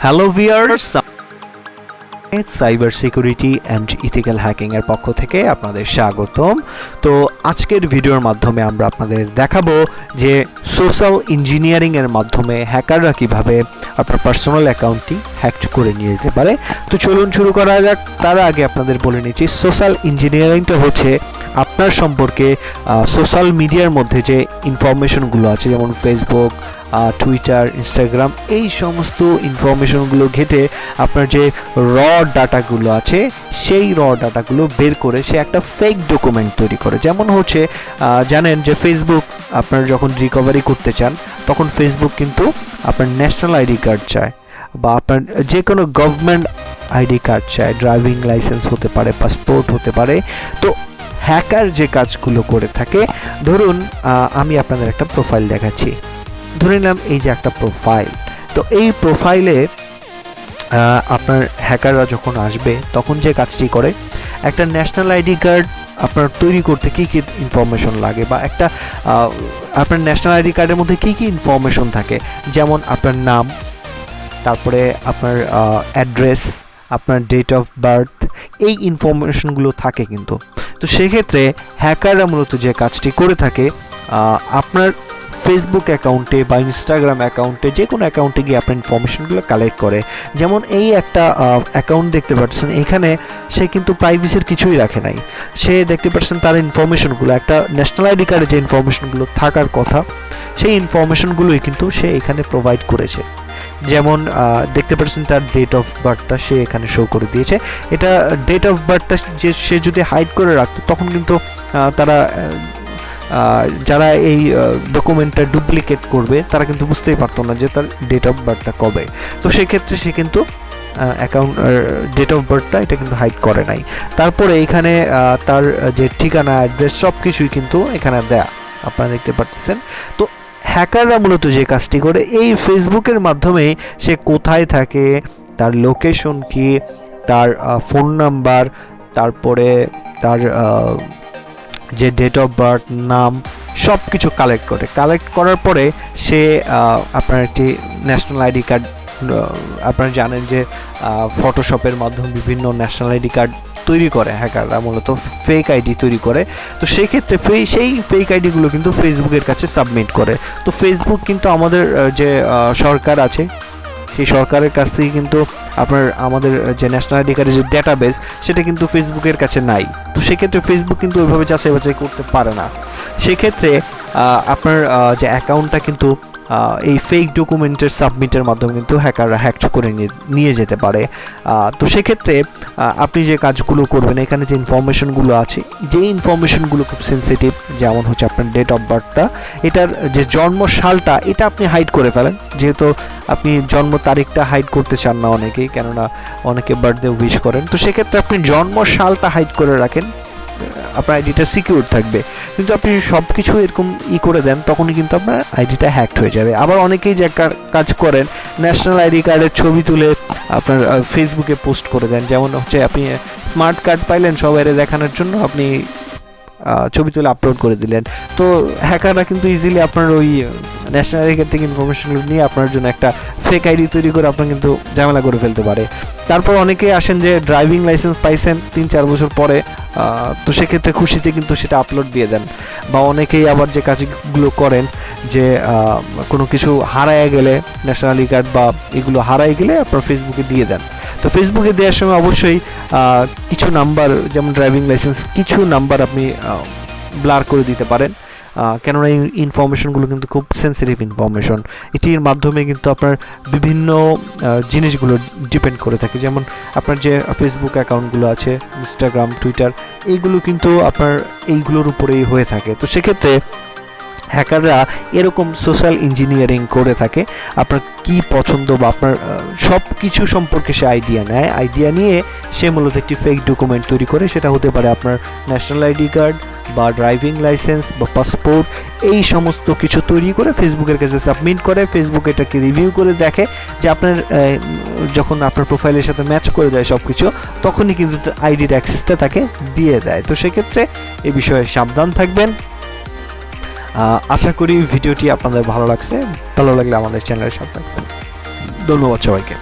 Hello viewers, cyber security and ethical hacking এর পক্ষ থেকে আপনাদের স্বাগতম। তো আজকের ভিডিওর মাধ্যমে আমরা আপনাদের দেখাবো যে সোশ্যাল ইঞ্জিনিয়ারিং এর মাধ্যমে হ্যাকাররা কিভাবে আপনার পার্সোনাল অ্যাকাউন্টটি হ্যাক করে নিয়ে যেতে পারে। তো চলুন শুরু করা যাক। তার আগে আপনাদের বলে নিচ্ছি, সোশ্যাল ইঞ্জিনিয়ারিংটা হচ্ছে আপনার সম্পর্কে সোশ্যাল মিডিয়ার মধ্যে যে ইনফরমেশনগুলো আছে, যেমন ফেসবুক, টুইটার, ইনস্টাগ্রাম, এই সমস্ত ইনফরমেশনগুলো ঘেটে আপনার যে র ডাটাগুলো আছে সেই র ডাটাগুলো বের করে সে একটা ফেক ডকুমেন্ট তৈরি করে। যেমন হচ্ছে জানেন যে ফেসবুক আপনার যখন রিকভারি করতে চান তখন ফেসবুক কিন্তু আপনার ন্যাশনাল আইডি কার্ড চায় বা আপনার যে কোনো গভর্নমেন্ট আইডি কার্ড চায়, ড্রাইভিং লাইসেন্স হতে পারে, পাসপোর্ট হতে পারে। তো হ্যাকার যে কাজগুলো করে থাকে, ধরুন আমি আপনাদের একটা প্রোফাইল দেখাচ্ছি। ধরে নিলাম এই যে একটা প্রোফাইল, তো এই প্রোফাইলে আপনার হ্যাকাররা যখন আসবে তখন যে কাজটি করে, একটা ন্যাশনাল আইডি কার্ড আপনার তৈরি করতে কী কী ইনফরমেশন লাগে বা একটা আপনার ন্যাশনাল আইডি কার্ডের মধ্যে কী কী ইনফরমেশন থাকে, যেমন আপনার নাম, তারপরে আপনার অ্যাড্রেস, আপনার ডেট অফ বার্থ, এই ইনফরমেশনগুলো থাকে কিন্তু। তো সেক্ষেত্রে হ্যাকাররা মূলত যে কাজটি করে থাকে, আপনার ফেসবুক অ্যাকাউন্টে বা ইনস্টাগ্রাম অ্যাকাউন্টে, যে কোনো অ্যাকাউন্টে গিয়ে আপনার ইনফরমেশনগুলো কালেক্ট করে। যেমন এই একটা অ্যাকাউন্ট দেখতে পাচ্ছেন, এখানে সে কিন্তু প্রাইভেসির কিছুই রাখে নাই। সে দেখতে পাচ্ছেন তার ইনফরমেশনগুলো, একটা ন্যাশনাল আইডি কার্ডে যে ইনফরমেশনগুলো থাকার কথা সেই ইনফরমেশনগুলোই কিন্তু সে এখানে প্রোভাইড করেছে। যেমন দেখতে পাচ্ছেন তার ডেট অফ বার্থটা সে এখানে শো করে দিয়েছে। এটা ডেট অফ বার্থটা যে সে যদি হাইড করে রাখতো তখন কিন্তু তারা যারা এই ডকুমেন্টটা ডুপ্লিকেট করবে তারা কিন্তু বুঝতেই পারতো না যে তার ডেট অফ বার্থটা কবে। তো সেক্ষেত্রে সে কিন্তু অ্যাকাউন্ট ডেট অফ বার্থটা এটা কিন্তু হাইড করে নাই। তারপরে এখানে তার যে ঠিকানা, অ্যাড্রেস, সব কিছুই কিন্তু এখানে দেয়া আপনারা দেখতে পাচ্ছেন। তো হ্যাকাররা মূলত যে কাজটি করে, এই ফেসবুকের মাধ্যমে সে কোথায় থাকে, তার লোকেশন কি, তার ফোন নাম্বার, তারপরে তার যে ডেট অফ বার্থ, নাম, সব কিছু কালেক্ট করার পরে সে আপনার একটি ন্যাশনাল আইডি কার্ড, আপনারা জানেন যে ফটোশপের মাধ্যমে বিভিন্ন ন্যাশনাল আইডি কার্ড তৈরি করে হ্যাকাররা, মূলত ফেক আইডি তৈরি করে। তো সেই ক্ষেত্রে সেই ফেক আইডিগুলো কিন্তু ফেসবুকের কাছে সাবমিট করে। তো ফেসবুক কিন্তু আমাদের যে সরকার আছে সেই সরকারের কাছ থেকে কিন্তু আমাদের যে ন্যাশনাল আইডি কার্ডের যে ডেটাবেস সেটা কিন্তু ফেসবুকের কাছে নাই। তো সেক্ষেত্রে ফেসবুক কিন্তু ওইভাবে যাচাই বাছাই করতে পারে না। সেক্ষেত্রে আপনার যে অ্যাকাউন্টটা কিন্তু এই ফেক ডকুমেন্টের সাবমিটের মাধ্যমে কিন্তু হ্যাকাররা হ্যাক করে নিয়ে যেতে পারে। তো সেক্ষেত্রে আপনি যে কাজগুলো করবেন, এখানে যে ইনফরমেশনগুলো আছে, যে ইনফরমেশনগুলো খুব সেন্সিটিভ, যেমন হচ্ছে আপনার ডেট অফ বার্থটা, এটার যে জন্ম সালটা এটা আপনি হাইড করে ফেলেন, যেহেতু আপনি জন্ম তারিখটা হাইড করতে চান না অনেকেই, কেননা অনেকে বার্থডে উইশ করেন। তো সেক্ষেত্রে আপনি জন্ম সালটা হাইড করে রাখেন, আপনার আইডিটা সিকিউর থাকবে। কিন্তু আপনি সব কিছু এরকম করে দেন তখনই কিন্তু আপনার আইডিটা হ্যাকড হয়ে যাবে। আবার অনেকেই যে কাজ করেন, ন্যাশনাল আইডি কার্ডের ছবি তুলে আপনার ফেসবুকে পোস্ট করে দেন। যেমন হচ্ছে আপনি স্মার্ট কার্ড পাইলেন সবাই দেখানোর জন্য, আপনি ছবি তুলে আপলোড করে দিলেন। তো হ্যাকাররা কিন্তু ইজিলি আপনার ওই ন্যাশনাল আইডি কার্ড থেকে ইনফরমেশনগুলো নিয়ে আপনার জন্য একটা ফেক আইডি তৈরি করে আপনার কিন্তু ঝামেলা করে ফেলতে পারে। তারপর অনেকেই আসেন যে ড্রাইভিং লাইসেন্স পাইছেন 3-4 বছর পরে, তো সেক্ষেত্রে খুশিতে কিন্তু সেটা আপলোড দিয়ে দেন। বা অনেকেই আবার যে কাজগুলো করেন যে কোনো কিছু হারায় গেলে, ন্যাশনাল আইডি কার্ড বা এগুলো হারায় গেলে আপনার ফেসবুকে দিয়ে দেন। তো ফেসবুকে দেওয়ার সময় অবশ্যই কিছু নাম্বার, যেমন ড্রাইভিং লাইসেন্স, কিছু নাম্বার আপনি ব্লার করে দিতে পারেন, কেননা এই ইনফরমেশনগুলো কিন্তু খুব সেন্সিটিভ ইনফরমেশন। এটির মাধ্যমে কিন্তু আপনার বিভিন্ন জিনিসগুলো ডিপেন্ড করে থাকে। যেমন আপনার যে ফেসবুক অ্যাকাউন্টগুলো আছে, ইনস্টাগ্রাম, টুইটার, এইগুলো কিন্তু আপনার এইগুলোর উপরেই হয়ে থাকে। তো সেক্ষেত্রে হ্যাকাররা এরকম সোশ্যাল ইঞ্জিনিয়ারিং করে থাকে, আপনার কি পছন্দ বা আপনার সব কিছু সম্পর্কে সে আইডিয়া নেয়। আইডিয়া নিয়ে সে মূলত একটি ফেক ডকুমেন্ট তৈরি করে, সেটা হতে পারে আপনার ন্যাশনাল আইডি কার্ড বা ড্রাইভিং লাইসেন্স বা পাসপোর্ট, এই সমস্ত কিছু তৈরি করে ফেসবুকের কাছে সাবমিট করে। ফেসবুক এটাকে রিভিউ করে দেখে যে আপনার যখন আপনার প্রোফাইলের সাথে ম্যাচ করে যায় সব কিছু, তখনই কিন্তু আইডির অ্যাক্সেসটা তাকে দিয়ে দেয়। তো সেক্ষেত্রে এ বিষয়ে সাবধান থাকবেন। আশা করি ভিডিওটি আপনাদের ভালো লাগছে। ভালো লাগলে আমাদের চ্যানেলের সাথে থাকবেন। ধন্যবাদ সবাইকে।